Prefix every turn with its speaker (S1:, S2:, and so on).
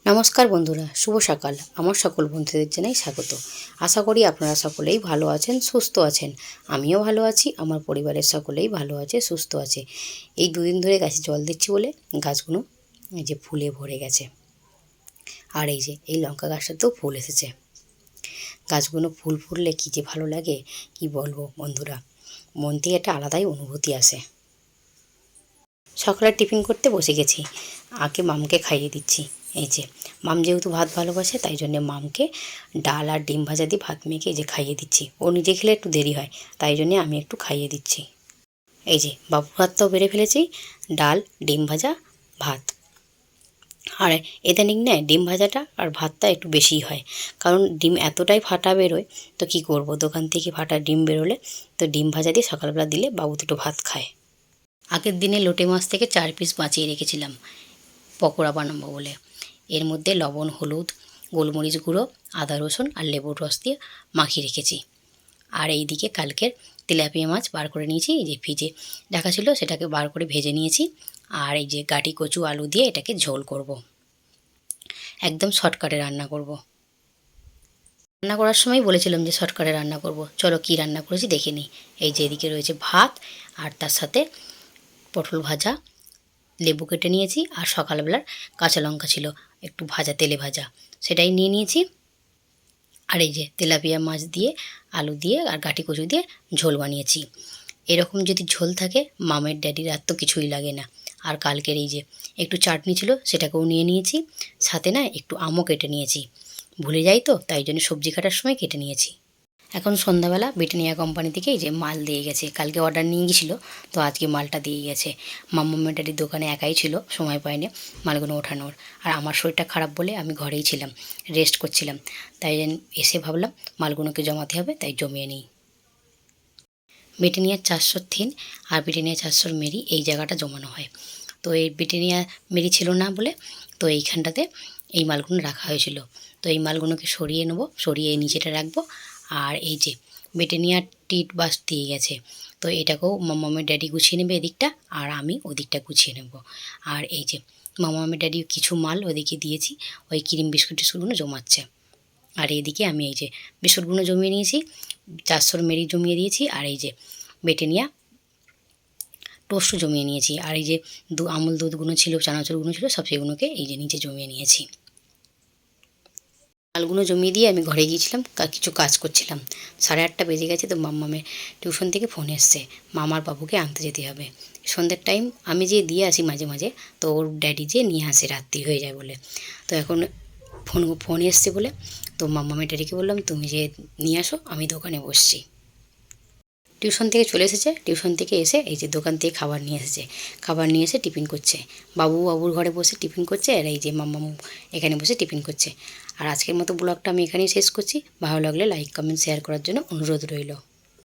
S1: নমস্কার বন্ধুরা, শুভ সকাল। আমার সকল বন্ধুদের জানাই স্বাগত। আশা করি আপনারা সকলেই ভালো আছেন, সুস্থ আছেন। আমিও ভালো আছি, আমার পরিবারের সকলেই ভালো আছে, সুস্থ আছে। এই দুদিন ধরে গাছে জল দিচ্ছি বলে গাছগুলো এই যে ফুলে ভরে গেছে। আর এই যে এই লঙ্কা গাছটাতেও ফুল এসেছে। গাছগুলো ফুল ফুললে কী যে ভালো লাগে কি বলবো বন্ধুরা, মন থেকে একটা আলাদাই অনুভূতি আসে। সকালে টিফিন করতে বসে গেছি, আগে মামকে খাইয়ে দিচ্ছি। এই যে মাম যেহেতু ভাত ভালোবাসে, তাই জন্যে মামকে ডাল আর ডিম ভাজা দিয়ে ভাত মেখে এই যে খাইয়ে দিচ্ছি। ও নিজে খেলে একটু দেরি হয়, তাই জন্যে আমি একটু খাইয়ে দিচ্ছি। এই যে বাবু ভাতটাও বেড়ে ফেলেছি, ডাল, ডিম ভাজা, ভাত। আর ইদানিং না ডিম ভাজাটা আর ভাতটা একটু বেশিই হয়, কারণ ডিম এতটাই ফাটা বেরোয়। তো কি করব, দোকান থেকে ফাটা ডিম বেরোলে তো ডিম ভাজা দিয়ে সকালবেলা দিলে বাবু দুটো ভাত খায়। আগের দিনে লোটে মাছ থেকে 4 পিস বাঁচিয়ে রেখেছিলাম পকোড়া বানাবো বলে। এর মধ্যে লবণ, হলুদ, গোলমরিচ গুঁড়ো, আদা রসুন আর লেবুর রস দিয়ে মাখিয়ে রেখেছি। আর এই দিকে কালকের তেলাপিয়া মাছ বার করে নিয়েছি, এই যে ভিজে রাখা ছিল সেটাকে বার করে ভেজে নিয়েছি। আর এই যে গাটি কচু আলু দিয়ে এটাকে ঝোল করব, একদম শর্টকাটে রান্না করব। রান্না করার সময় বলেছিলাম যে শর্টকাটে রান্না করব। চলো কি রান্না করেছি দেখে নিই। এই যে এদিকে রয়েছে ভাত, আর তার সাথে পটল ভাজা, লেবু কেটে নিয়েছি, আর সকালবেলার কাঁচা লঙ্কা ছিল একটু ভাজা, তেলে ভাজা, সেটাই নিয়ে নিয়েছি। আর এই যে তেলাপিয়া মাছ দিয়ে, আলু দিয়ে আর গাঁটি কচু দিয়ে ঝোল বানিয়েছি। এরকম যদি ঝোল থাকে মামের ড্যাডির আর তো কিছুই লাগে না। আর কালকের এই যে একটু চাটনি ছিল সেটাকেও নিয়ে নিয়েছি, সাথে না একটু আমও কেটে নিয়েছি। ভুলে যাই তো, তাই জন্য সবজি কাটার সময় কেটে নিয়েছি। এখন সন্ধ্যাবেলা ব্রিটানিয়া কোম্পানি থেকে এই যে মাল দিয়ে গেছে, কালকে অর্ডার নিয়ে গেছিলো, তো আজকে মালটা দিয়ে গেছে। মাম্মামের ড্যাডির দোকানে একাই ছিল, সময় পায়নি মালগুলো ওঠানোর। আর আমার শরীরটা খারাপ বলে আমি ঘরেই ছিলাম, রেস্ট করছিলাম। তাই এসে ভাবলাম মালগুলোকে জমাতে হবে, তাই জমিয়ে নিই। ব্রিটানিয়ার 400 থিন আর ব্রিটানিয়া 400 মেরি এই জায়গাটা জমানো হয়। তো এই ব্রিটানিয়া মেরি ছিল না বলে তো এইখানটাতে এই মালগুলো রাখা হয়েছিল। তো এই মালগুলোকে সরিয়ে নেবো, সরিয়ে এই নিচেটা রাখবো। আর এই যে ব্রিটানিয়ার টিট বাস দিয়ে গেছে, তো এটাকেও মামামের ড্যাডি গুছিয়ে নেবে এদিকটা, আর আমি ওদিকটা গুছিয়ে নেব। আর এই যে মামামের ড্যাডি কিছু মাল ওদিকে দিয়েছি, ওই ক্রিম বিস্কুট টিস্কুটগুলো জমাচ্ছে। আর এইদিকে আমি এই যে বিস্কুটগুলো জমিয়ে নিয়েছি, 400 মেরি জমিয়ে দিয়েছি। আর এই যে ব্রিটানিয়া টোস্টও জমিয়ে নিয়েছি। আর এই যে আমুল দুধগুলো ছিল, চানাচুরগুলো ছিল, সব সেগুলোকে এই যে নিচে জমিয়ে নিয়েছি। মালগুলো জমিয়ে দিয়ে আমি ঘরে গিয়েছিলাম, কিছু কাজ করছিলাম। 8:30 বেজে গেছে, তো মাম্মামের টিউশন থেকে ফোন এসছে, মামার বাবুকে আনতে যেতে হবে। সন্ধ্যের টাইম আমি যে দিয়ে আসি মাঝে মাঝে, তো ওর ড্যাডি যে নিয়ে আসে, রাত্রি হয়ে যায় বলে। তো এখন ফোন এসছে বলে তো মাম্মামের ড্যাডিকে বললাম তুমি যে নিয়ে আসো, আমি দোকানে বসছি। টিউশন থেকে চলে এসেছে, টিউশন থেকে এসে এই যে দোকান থেকে খাবার নিয়ে এসেছে, খাবার নিয়ে এসে টিফিন করছে। বাবুর ঘরে বসে টিফিন করছে, আর এই যে মাম্মামু এখানে বসে টিফিন করছে। আর আজকের মতো ব্লগটা আমি এখানেই শেষ করছি। ভালো লাগলে লাইক, কমেন্ট, শেয়ার করার জন্য অনুরোধ রইল।